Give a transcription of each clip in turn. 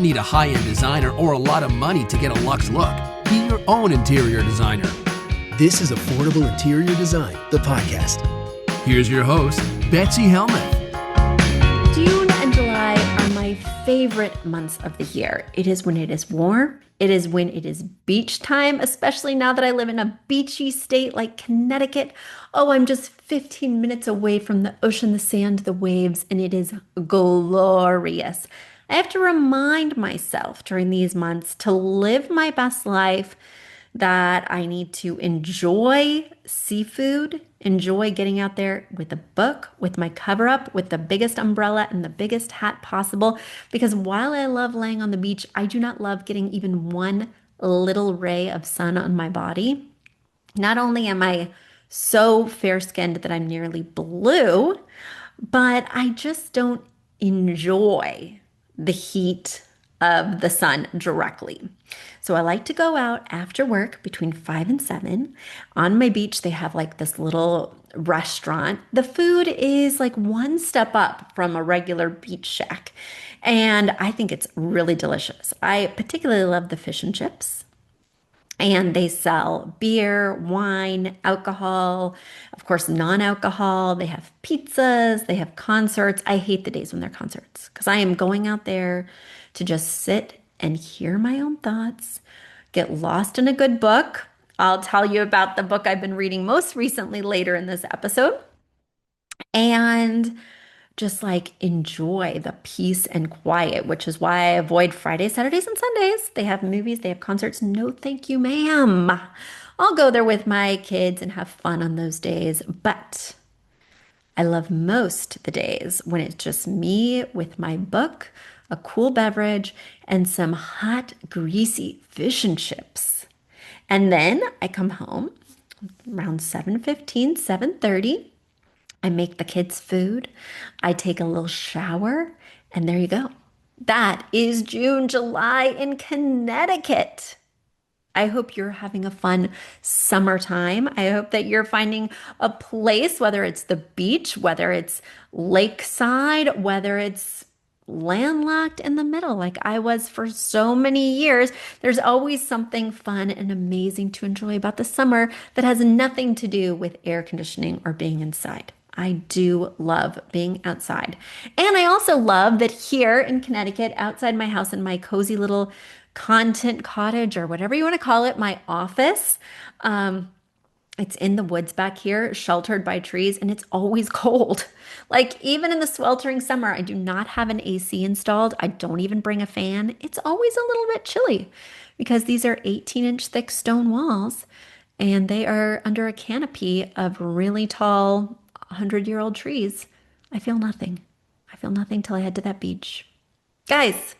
need a high-end designer or a lot of money to get a luxe look. Be your own interior designer. This is Affordable Interior Design, the podcast. Here's your host, Betsy Hellman. June and July are my favorite months of the year. It is when it is warm. It is when it is beach time, especially now that I live in a beachy state like Connecticut. Oh, I'm just 15 minutes away from the ocean, the sand, the waves, and it is glorious. I have to remind myself during these months to live my best life, that I need to enjoy seafood, enjoy getting out there with a book, with my cover up, with the biggest umbrella and the biggest hat possible. Because while I love laying on the beach, I do not love getting even one little ray of sun on my body. Not only am I so fair-skinned that I'm nearly blue, but I just don't enjoy the heat of the sun directly. So I like to go out after work between 5 and 7. On my beach, they have like this little restaurant. The food is like one step up from a regular beach shack. And I think it's really delicious. I particularly love the fish and chips. And they sell beer, wine, alcohol, of course, non-alcohol. They have pizzas, they have concerts. I hate the days when they're concerts because I am going out there to just sit and hear my own thoughts, get lost in a good book. I'll tell you about the book I've been reading most recently later in this episode. And just like enjoy the peace and quiet, which is why I avoid Fridays, Saturdays, and Sundays. They have movies, they have concerts. No, thank you, ma'am. I'll go there with my kids and have fun on those days. But I love most the days when it's just me with my book, a cool beverage, and some hot, greasy fish and chips. And then I come home around 7:15, 7:30. I make the kids food. I take a little shower, and there you go. That is June, July in Connecticut. I hope you're having a fun summertime. I hope that you're finding a place, whether it's the beach, whether it's lakeside, whether it's landlocked in the middle like I was for so many years. There's always something fun and amazing to enjoy about the summer that has nothing to do with air conditioning or being inside. I do love being outside. And I also love that here in Connecticut, outside my house in my cozy little content cottage or whatever you want to call it, my office, it's in the woods back here, sheltered by trees, and it's always cold. Like even in the sweltering summer, I do not have an AC installed. I don't even bring a fan. It's always a little bit chilly because these are 18-inch thick stone walls and they are under a canopy of really tall 100-year-old trees. I feel nothing. I feel nothing till I head to that beach. Guys,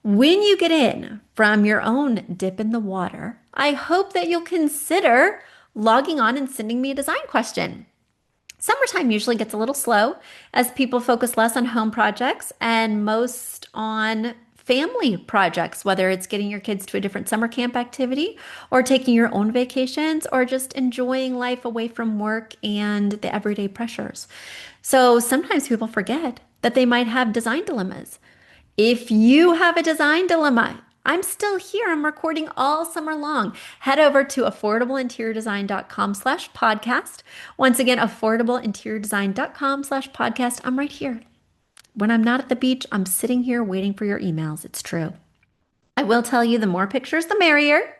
when you get in from your own dip in the water, I hope that you'll consider logging on and sending me a design question. Summertime usually gets a little slow as people focus less on home projects and most on family projects, whether it's getting your kids to a different summer camp activity or taking your own vacations or just enjoying life away from work and the everyday pressures. So sometimes people forget that they might have design dilemmas. If you have a design dilemma, I'm still here. I'm recording all summer long. Head over to affordableinteriordesign.com/podcast. Once again, affordableinteriordesign.com/podcast. I'm right here. When I'm not at the beach, I'm sitting here waiting for your emails. It's true. I will tell you the more pictures, the merrier.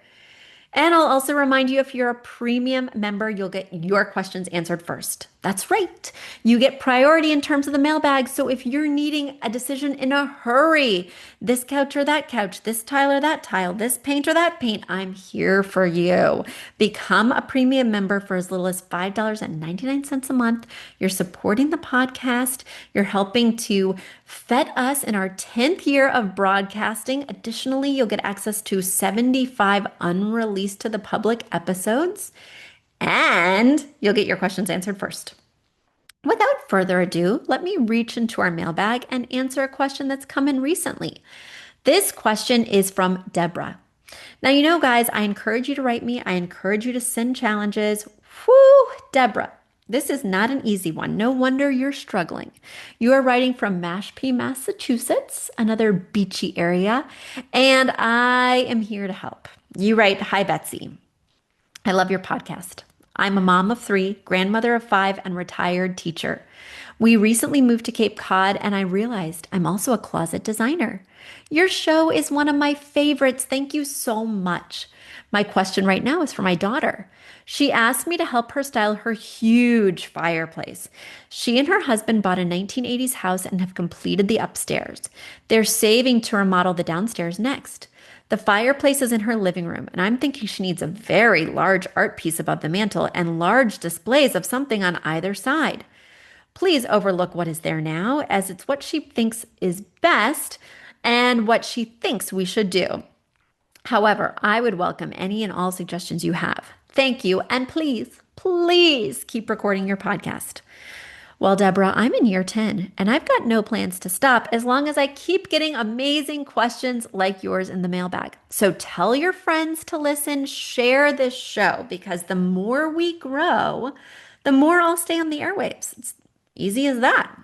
And I'll also remind you, if you're a premium member, you'll get your questions answered first. That's right. You get priority in terms of the mailbag. So if you're needing a decision in a hurry, this couch or that couch, this tile or that tile, this paint or that paint, I'm here for you. Become a premium member for as little as $5.99 a month. You're supporting the podcast. You're helping to vet us in our 10th year of broadcasting. Additionally, you'll get access to 75 unreleased to the public episodes. And you'll get your questions answered first. Without further ado, let me reach into our mailbag and answer a question that's come in recently. This question is from Debra. Now, guys, I encourage you to write me. I encourage you to send challenges. Whoo, Debra. This is not an easy one. No wonder you're struggling. You are writing from Mashpee, Massachusetts, another beachy area, and I am here to help. You write, "Hi, Betsy. I love your podcast. I'm a mom of 3, grandmother of 5, and retired teacher. We recently moved to Cape Cod, and I realized I'm also a closet designer. Your show is one of my favorites. Thank you so much. My question right now is for my daughter. She asked me to help her style her huge fireplace. She and her husband bought a 1980s house and have completed the upstairs. They're saving to remodel the downstairs next. The fireplace is in her living room, and I'm thinking she needs a very large art piece above the mantel and large displays of something on either side. Please overlook what is there now, as it's what she thinks is best and what she thinks we should do. However, I would welcome any and all suggestions you have. Thank you, and please, please keep recording your podcast." Well, Debra, I'm in year 10, and I've got no plans to stop as long as I keep getting amazing questions like yours in the mailbag. So tell your friends to listen, share this show, because the more we grow, the more I'll stay on the airwaves. It's easy as that.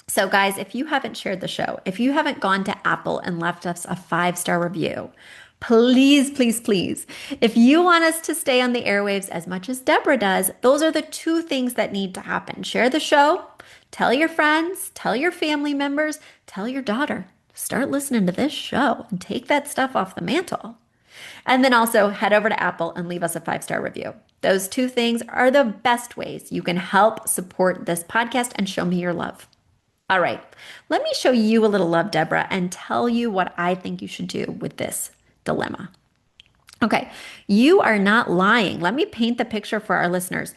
So guys, if you haven't shared the show, if you haven't gone to Apple and left us a 5-star review, please, please, please, if you want us to stay on the airwaves as much as Debra does, those are the 2 things that need to happen. Share the show, tell your friends, tell your family members, tell your daughter, start listening to this show and take that stuff off the mantle. And then also head over to Apple and leave us a 5-star review. Those 2 things are the best ways you can help support this podcast and show me your love. All right, let me show you a little love, Debra, and tell you what I think you should do with this dilemma. Okay, you are not lying. Let me paint the picture for our listeners.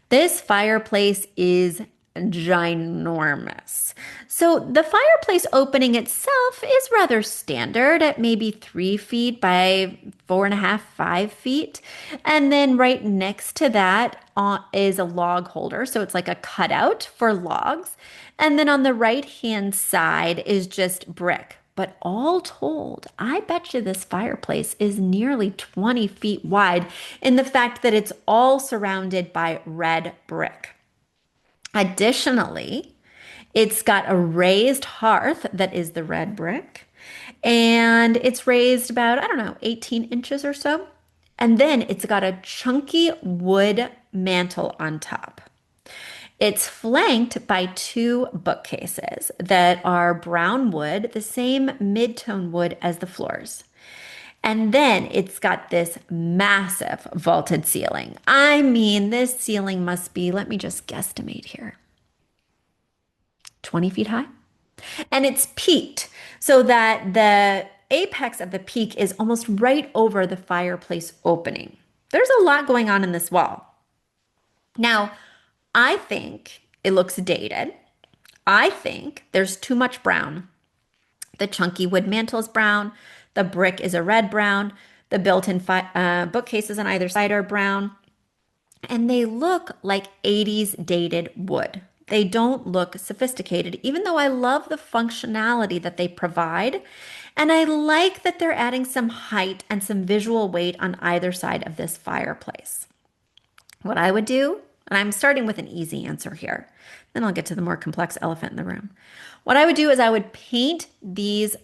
This fireplace is ginormous. So the fireplace opening itself is rather standard at maybe 3 feet by 4.5, 5 feet. And then right next to that is a log holder. So it's like a cutout for logs. And then on the right-hand side is just brick. But all told, I bet you this fireplace is nearly 20 feet wide in the fact that it's all surrounded by red brick. Additionally, it's got a raised hearth that is the red brick, and it's raised about, 18 inches or so. And then it's got a chunky wood mantle on top. It's flanked by 2 bookcases that are brown wood, the same mid-tone wood as the floors. And then it's got this massive vaulted ceiling. I mean, this ceiling must be, let me just guesstimate here, 20 feet high. And it's peaked so that the apex of the peak is almost right over the fireplace opening. There's a lot going on in this wall. Now, I think it looks dated. I think there's too much brown. The chunky wood mantle is brown. The brick is a red brown. The built-in bookcases on either side are brown. And they look like 80s dated wood. They don't look sophisticated, even though I love the functionality that they provide. And I like that they're adding some height and some visual weight on either side of this fireplace. What I would do, and I'm starting with an easy answer here, then I'll get to the more complex elephant in the room. What I would do is I would paint these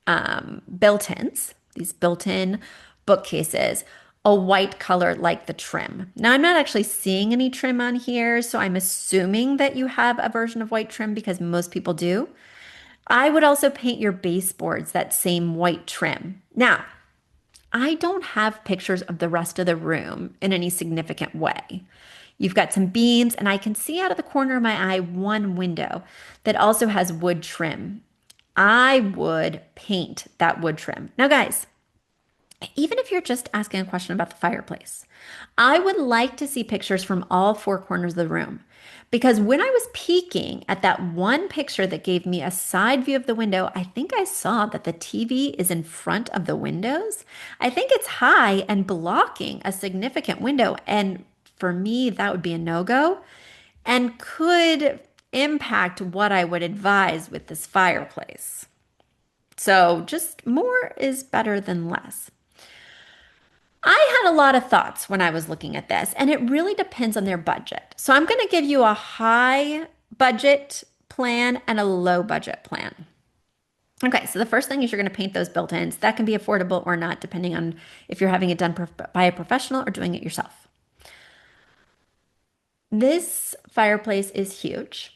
built-ins, these built-in bookcases, a white color like the trim. Now, I'm not actually seeing any trim on here, so I'm assuming that you have a version of white trim because most people do. I would also paint your baseboards that same white trim. Now, I don't have pictures of the rest of the room in any significant way. You've got some beams, and I can see out of the corner of my eye 1 window that also has wood trim. I would paint that wood trim. Now, guys, even if you're just asking a question about the fireplace, I would like to see pictures from all 4 corners of the room, because when I was peeking at that one picture that gave me a side view of the window, I think I saw that the TV is in front of the windows. I think it's high and blocking a significant window, and for me, that would be a no-go and could impact what I would advise with this fireplace. So just more is better than less. I had a lot of thoughts when I was looking at this, and it really depends on their budget. So I'm going to give you a high budget plan and a low budget plan. Okay, so the first thing is you're going to paint those built-ins. That can be affordable or not, depending on if you're having it done by a professional or doing it yourself. This fireplace is huge.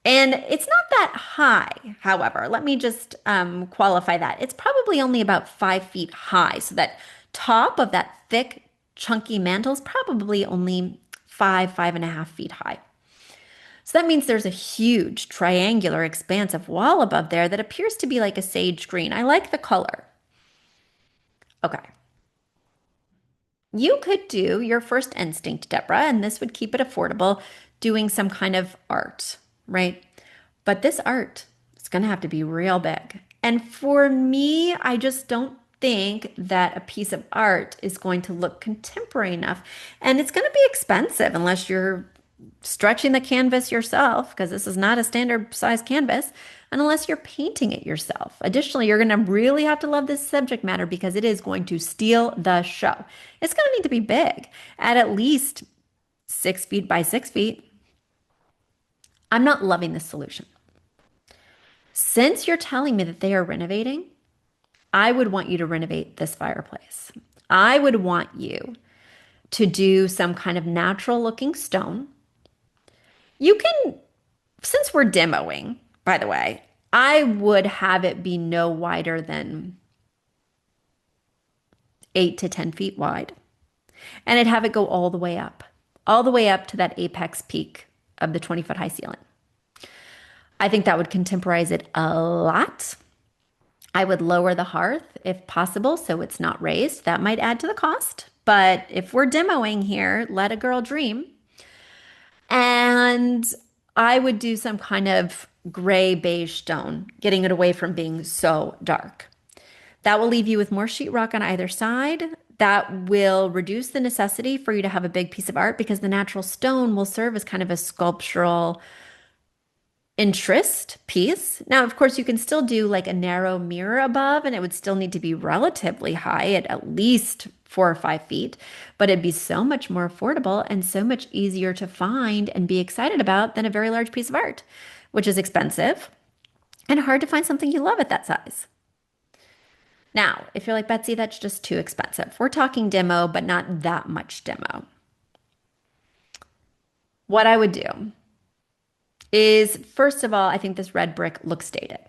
And it's not that high, however. Let me just qualify that. It's probably only about 5 feet high. So that top of that thick, chunky mantle is probably only 5.5 feet high. So that means there's a huge triangular expanse of wall above there that appears to be like a sage green. I like the color. Okay. You could do your first instinct, Deborah, and this would keep it affordable, doing some kind of art, right? But this art is going to have to be real big. And for me, I just don't think that a piece of art is going to look contemporary enough. And it's going to be expensive unless you're stretching the canvas yourself, because this is not a standard size canvas, and unless you're painting it yourself. Additionally, you're going to really have to love this subject matter because it is going to steal the show. It's going to need to be big, at least 6 feet by 6 feet. I'm not loving this solution. Since you're telling me that they are renovating, I would want you to renovate this fireplace. I would want you to do some kind of natural looking stone. You can, since we're demoing, by the way, I would have it be no wider than 8 to 10 feet wide. And I'd have it go all the way up to that apex peak of the 20-foot high ceiling. I think that would contemporize it a lot. I would lower the hearth if possible so it's not raised. That might add to the cost. But if we're demoing here, let a girl dream. And I would do some kind of gray beige stone, getting it away from being so dark. That will leave you with more sheetrock on either side. That will reduce the necessity for you to have a big piece of art because the natural stone will serve as kind of a sculptural interest piece. Now, of course, you can still do like a narrow mirror above, and it would still need to be relatively high at least 4 or 5 feet, but it'd be so much more affordable and so much easier to find and be excited about than a very large piece of art, which is expensive and hard to find something you love at that size. Now, if you're like, Betsy, that's just too expensive. We're talking demo, but not that much demo. What I would do is, first of all, I think this red brick looks dated.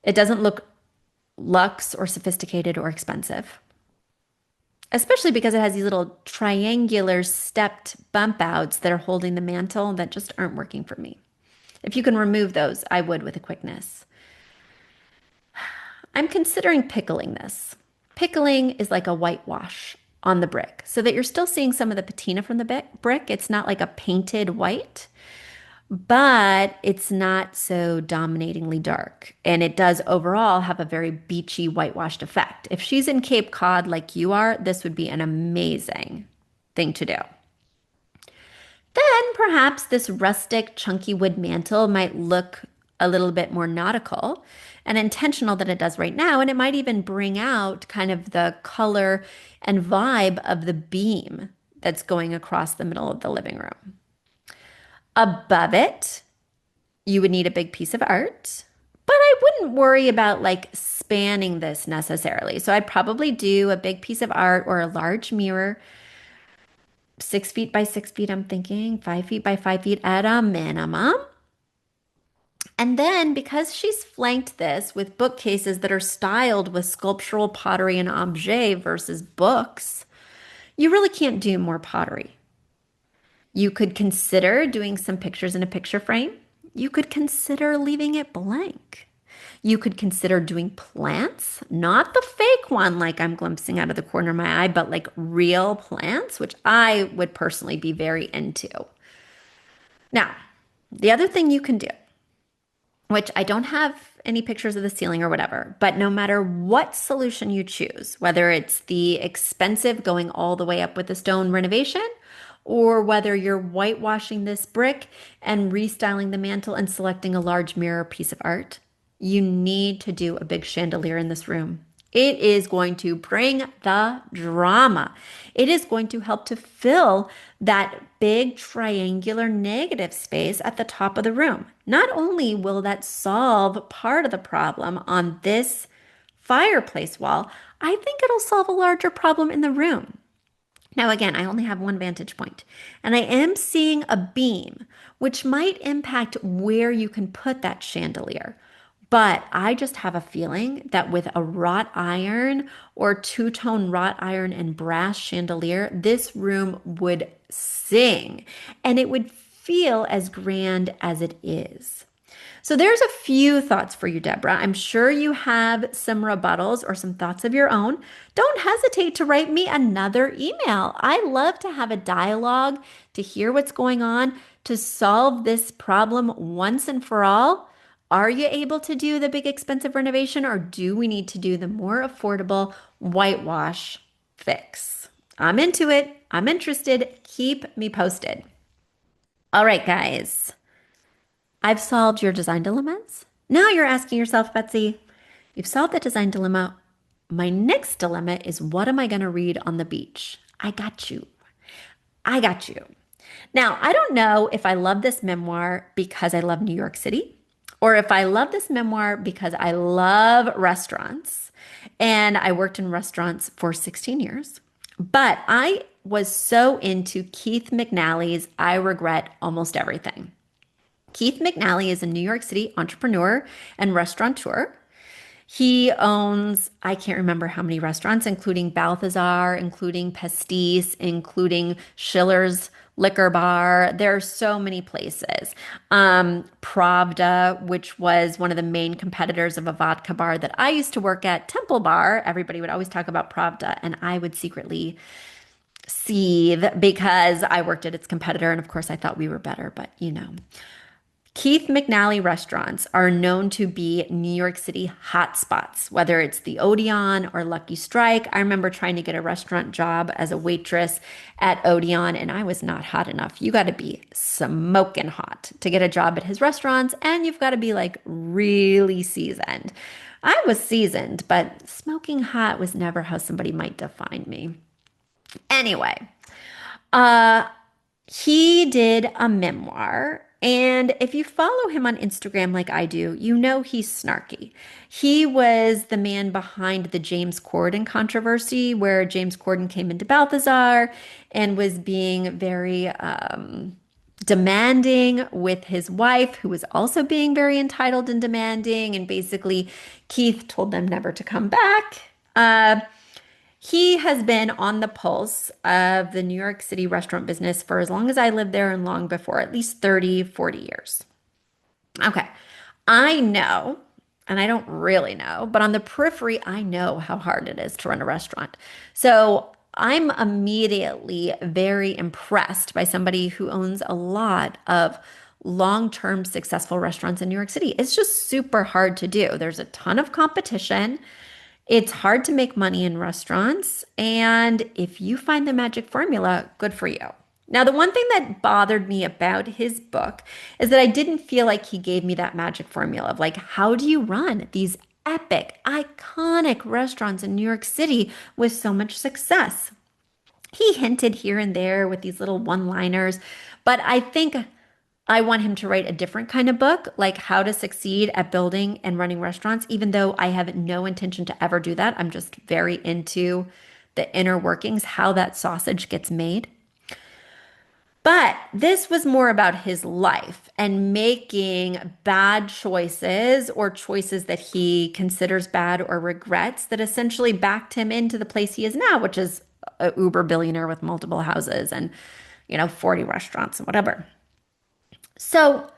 It doesn't look luxe or sophisticated or expensive, especially because it has these little triangular stepped bump outs that are holding the mantle that just aren't working for me. If you can remove those, I would with a quickness. I'm considering pickling this. Pickling is like a whitewash on the brick so that you're still seeing some of the patina from the brick. It's not like a painted white, but it's not so dominatingly dark. And it does overall have a very beachy whitewashed effect. If she's in Cape Cod like you are, this would be an amazing thing to do. Then perhaps this rustic chunky wood mantle might look a little bit more nautical and intentional than it does right now. And it might even bring out kind of the color and vibe of the beam that's going across the middle of the living room. Above it, you would need a big piece of art, but I wouldn't worry about like spanning this necessarily. So I'd probably do a big piece of art or a large mirror, 6 feet by 6 feet, I'm thinking 5 feet by 5 feet at a minimum. And then because she's flanked this with bookcases that are styled with sculptural pottery and objet versus books, you really can't do more pottery. You could consider doing some pictures in a picture frame. You could consider leaving it blank. You could consider doing plants, not the fake one like I'm glimpsing out of the corner of my eye, but like real plants, which I would personally be very into. Now, the other thing you can do, which I don't have any pictures of the ceiling or whatever, but no matter what solution you choose, whether it's the expensive going all the way up with the stone renovation, or whether you're whitewashing this brick and restyling the mantle and selecting a large mirror piece of art, you need to do a big chandelier in this room. It is going to bring the drama. It is going to help to fill that big triangular negative space at the top of the room. Not only will that solve part of the problem on this fireplace wall, I think it'll solve a larger problem in the room. Now, again, I only have one vantage point, and I am seeing a beam, which might impact where you can put that chandelier. But I just have a feeling that with a wrought iron or two-tone wrought iron and brass chandelier, this room would sing and it would feel as grand as it is. So there's a few thoughts for you, Debra. I'm sure you have some rebuttals or some thoughts of your own. Don't hesitate to write me another email. I love to have a dialogue, to hear what's going on, to solve this problem once and for all. Are you able to do the big expensive renovation, or do we need to do the more affordable whitewash fix? I'm into it. I'm interested. Keep me posted. All right, guys. I've solved your design dilemmas. Now you're asking yourself, Betsy, you've solved the design dilemma. My next dilemma is, what am I going to read on the beach? I got you. I got you. Now, I don't know if I love this memoir because I love New York City, or if I love this memoir because I love restaurants and I worked in restaurants for 16 years. But I was so into Keith McNally's I Regret Almost Everything. Keith McNally is a New York City entrepreneur and restaurateur. He owns, I can't remember how many restaurants, including Balthazar, including Pastis, including Schiller's Liquor Bar. There are so many places. Pravda, which was one of the main competitors of a vodka bar that I used to work at, Temple Bar. Everybody would always talk about Pravda, and I would secretly seethe because I worked at its competitor, and of course I thought we were better, but you know. Keith McNally restaurants are known to be New York City hotspots, whether it's the Odeon or Lucky Strike. I remember trying to get a restaurant job as a waitress at Odeon, and I was not hot enough. You got to be smoking hot to get a job at his restaurants, and you've got to be like really seasoned. I was seasoned, but smoking hot was never how somebody might define me. Anyway, he did a memoir. And if you follow him on Instagram like I do, you know he's snarky. He was the man behind the James Corden controversy, where James Corden came into Balthazar and was being very demanding with his wife, who was also being very entitled and demanding. And basically, Keith told them never to come back. He has been on the pulse of the New York City restaurant business for as long as I lived there and long before, at least 30, 40 years. Okay, I know, and I don't really know, but on the periphery, I know how hard it is to run a restaurant. So I'm immediately very impressed by somebody who owns a lot of long-term successful restaurants in New York City. It's just super hard to do. There's a ton of competition. It's hard to make money in restaurants, and if you find the magic formula, good for you. Now, the one thing that bothered me about his book is that I didn't feel like he gave me that magic formula of like, how do you run these epic, iconic restaurants in New York City with so much success? He hinted here and there with these little one-liners, but I think I want him to write a different kind of book, like how to succeed at building and running restaurants, even though I have no intention to ever do that. I'm just very into the inner workings, how that sausage gets made. But this was more about his life and making bad choices or choices that he considers bad or regrets that essentially backed him into the place he is now, which is an uber billionaire with multiple houses and, 40 restaurants and whatever. So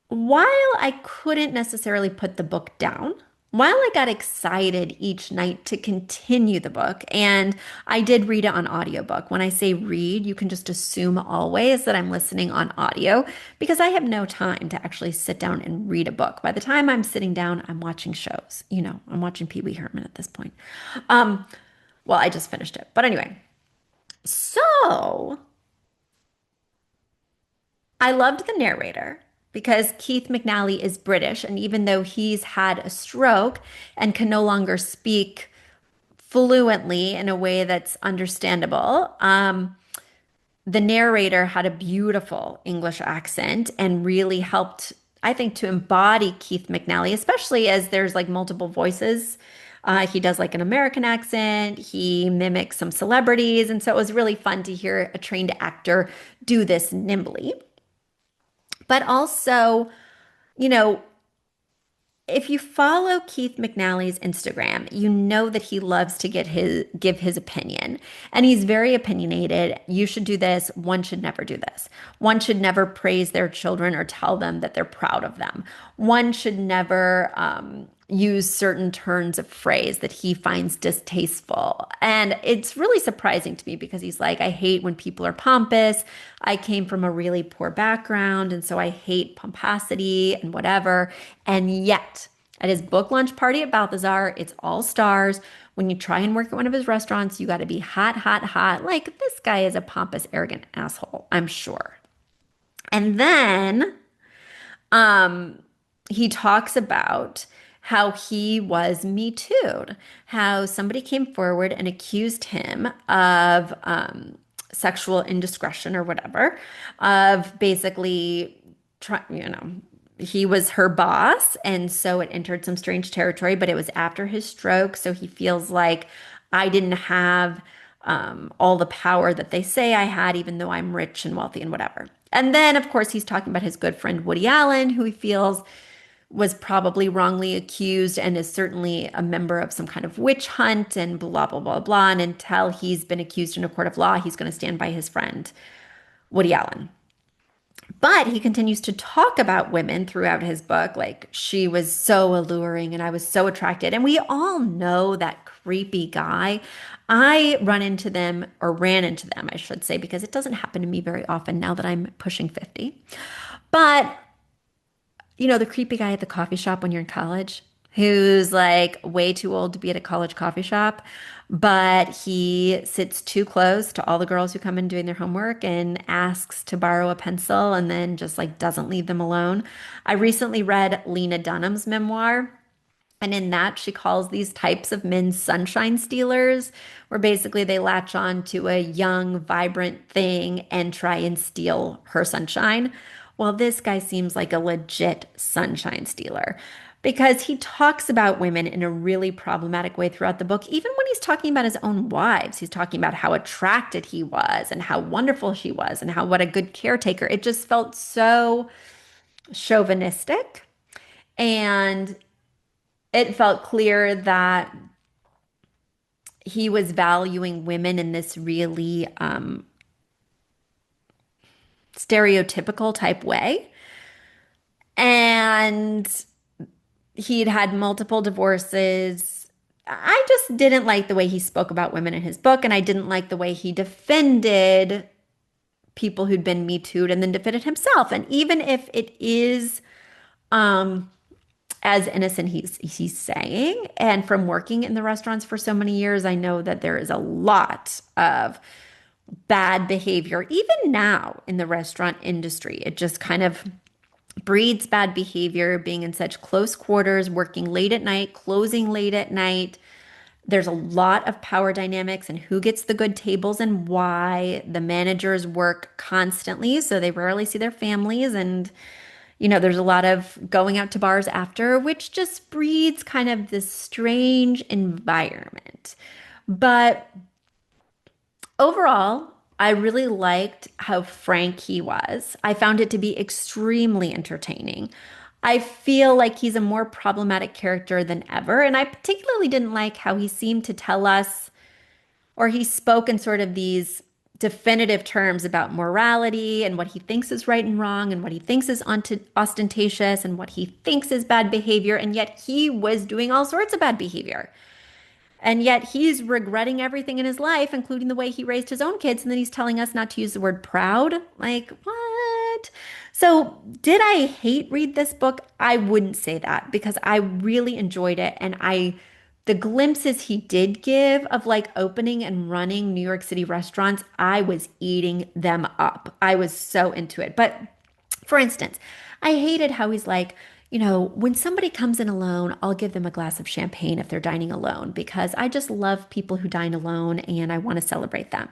while I couldn't necessarily put the book down, while I got excited each night to continue the book, and I did read it on audiobook. When I say read, you can just assume always that I'm listening on audio because I have no time to actually sit down and read a book. By the time I'm sitting down, I'm watching shows. I'm watching Pee Wee Herman at this point. Well, I just finished it. But anyway, so I loved the narrator. because Keith McNally is British. And even though he's had a stroke and can no longer speak fluently in a way that's understandable, the narrator had a beautiful English accent and really helped, I think, to embody Keith McNally, especially as there's like multiple voices. He does like an American accent, he mimics some celebrities. And so it was really fun to hear a trained actor do this nimbly. But also, you know, if you follow Keith McNally's Instagram, you know that he loves to give his opinion. And he's very opinionated. You should do this. One should never do this. One should never praise their children or tell them that they're proud of them. One should never use certain turns of phrase that he finds distasteful. And it's really surprising to me because he's like, I hate when people are pompous. I came from a really poor background, and so I hate pomposity and whatever. And yet, at his book launch party at Balthazar, it's all stars. When you try and work at one of his restaurants, you got to be hot, hot, hot. Like, this guy is a pompous, arrogant asshole, I'm sure. And then he talks about how he was Me Too'd, how somebody came forward and accused him of sexual indiscretion or whatever, of basically, he was her boss. And so it entered some strange territory, but it was after his stroke. So he feels like I didn't have all the power that they say I had, even though I'm rich and wealthy and whatever. And then, of course, he's talking about his good friend Woody Allen, who he feels was probably wrongly accused and is certainly a member of some kind of witch hunt and blah, blah, blah, blah. And until he's been accused in a court of law, he's going to stand by his friend, Woody Allen. But he continues to talk about women throughout his book, like she was so alluring and I was so attracted. And we all know that creepy guy. I ran into them, I should say, because it doesn't happen to me very often now that I'm pushing 50. But the creepy guy at the coffee shop when you're in college who's like way too old to be at a college coffee shop, but he sits too close to all the girls who come in doing their homework and asks to borrow a pencil and then just like doesn't leave them alone. I recently read Lena Dunham's memoir. And in that, she calls these types of men sunshine stealers, where basically they latch on to a young, vibrant thing and try and steal her sunshine. Well, this guy seems like a legit sunshine stealer because he talks about women in a really problematic way throughout the book. Even when he's talking about his own wives, he's talking about how attracted he was and how wonderful she was and how what a good caretaker. It just felt so chauvinistic. And it felt clear that he was valuing women in this really stereotypical type way. And he'd had multiple divorces. I just didn't like the way he spoke about women in his book, and I didn't like the way he defended people who'd been Me Too'd and then defended himself. And even if it is as innocent he's saying, and from working in the restaurants for so many years, I know that there is a lot of bad behavior, even now in the restaurant industry. It just kind of breeds bad behavior, being in such close quarters, working late at night, closing late at night. There's a lot of power dynamics and who gets the good tables and why. The managers work constantly, so they rarely see their families. And there's a lot of going out to bars after, which just breeds kind of this strange environment. But overall, I really liked how frank he was. I found it to be extremely entertaining. I feel like he's a more problematic character than ever. And I particularly didn't like how he seemed to tell us, or he spoke in sort of these definitive terms about morality and what he thinks is right and wrong and what he thinks is ostentatious and what he thinks is bad behavior. And yet he was doing all sorts of bad behavior. And yet he's regretting everything in his life, including the way he raised his own kids. And then he's telling us not to use the word proud. Like, what? So did I read this book? I wouldn't say that, because I really enjoyed it. And the glimpses he did give of like opening and running New York City restaurants, I was eating them up. I was so into it. But For instance, I hated how he's like, when somebody comes in alone, I'll give them a glass of champagne if they're dining alone because I just love people who dine alone and I want to celebrate them.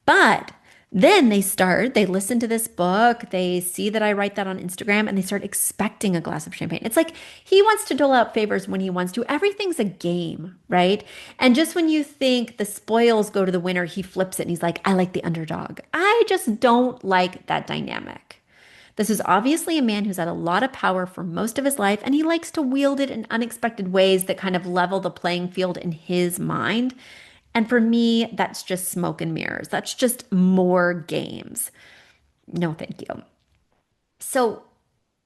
But then they listen to this book, they see that I write that on Instagram, and they start expecting a glass of champagne. It's like he wants to dole out favors when he wants to. Everything's a game, right? And just when you think the spoils go to the winner, he flips it and he's like, I like the underdog. I just don't like that dynamic. This is obviously a man who's had a lot of power for most of his life, and he likes to wield it in unexpected ways that kind of level the playing field in his mind. And for me, that's just smoke and mirrors. That's just more games. No, thank you. So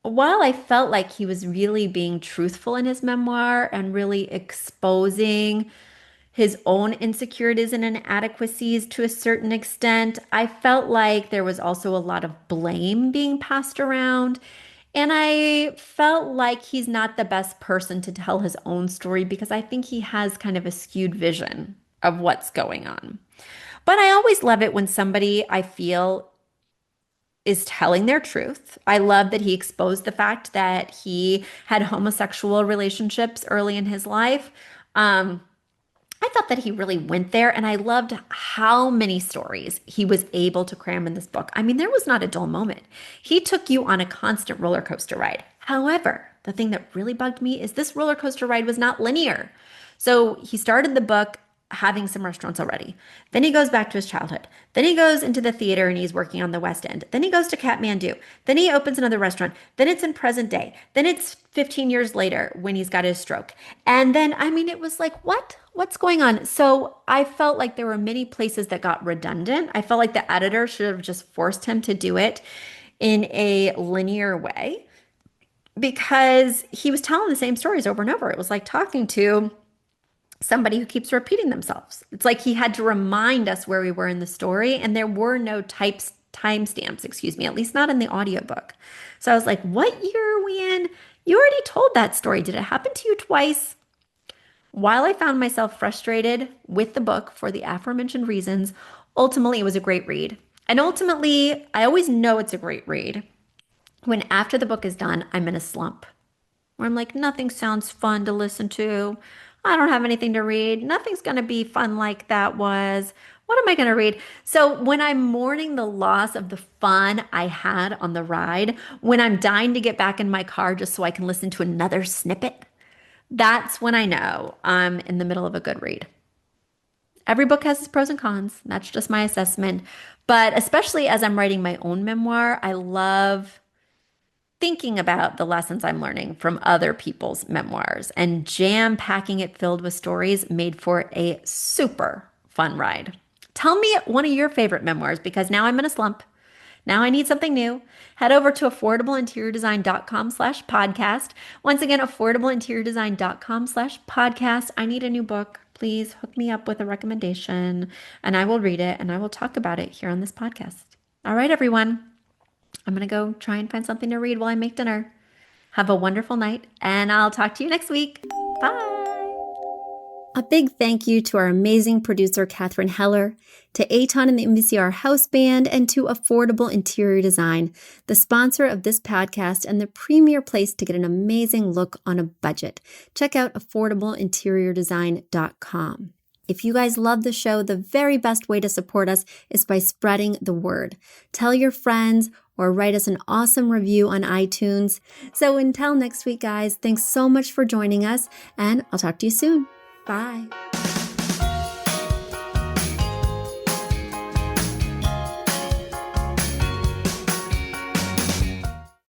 while I felt like he was really being truthful in his memoir and really exposing his own insecurities and inadequacies to a certain extent, I felt like there was also a lot of blame being passed around. And I felt like he's not the best person to tell his own story because I think he has kind of a skewed vision of what's going on. But I always love it when somebody I feel is telling their truth. I love that he exposed the fact that he had homosexual relationships early in his life. I thought that he really went there, and I loved how many stories he was able to cram in this book. I mean, there was not a dull moment. He took you on a constant roller coaster ride. However, the thing that really bugged me is this roller coaster ride was not linear. So he started the book having some restaurants already. Then he goes back to his childhood. Then he goes into the theater and he's working on the West End. Then he goes to Kathmandu. Then he opens another restaurant. Then it's in present day. Then it's 15 years later when he's got his stroke. And then, it was like, what? What's going on? So I felt like there were many places that got redundant. I felt like the editor should have just forced him to do it in a linear way because he was telling the same stories over and over. It was like talking to somebody who keeps repeating themselves. It's like he had to remind us where we were in the story, and there were no timestamps, at least not in the audiobook. So I was like, what year are we in? You already told that story. Did it happen to you twice? While I found myself frustrated with the book for the aforementioned reasons, ultimately it was a great read. And ultimately, I always know it's a great read when after the book is done, I'm in a slump where I'm like, nothing sounds fun to listen to. I don't have anything to read. Nothing's going to be fun like that was. What am I going to read? So when I'm mourning the loss of the fun I had on the ride, when I'm dying to get back in my car just so I can listen to another snippet, that's when I know I'm in the middle of a good read. Every book has its pros and cons. That's just my assessment. But especially as I'm writing my own memoir, I love thinking about the lessons I'm learning from other people's memoirs, and jam-packing it filled with stories made for a super fun ride. Tell me one of your favorite memoirs because now I'm in a slump. Now I need something new. Head over to affordableinteriordesign.com/podcast. Once again, affordableinteriordesign.com/podcast. I need a new book. Please hook me up with a recommendation and I will read it and I will talk about it here on this podcast. All right, everyone. I'm going to go try and find something to read while I make dinner. Have a wonderful night, and I'll talk to you next week. Bye. A big thank you to our amazing producer, Catherine Heller, to Aton and the MVCR House Band, and to Affordable Interior Design, the sponsor of this podcast and the premier place to get an amazing look on a budget. Check out affordableinteriordesign.com. If you guys love the show, the very best way to support us is by spreading the word. Tell your friends or write us an awesome review on iTunes. So until next week, guys, thanks so much for joining us, and I'll talk to you soon. Bye.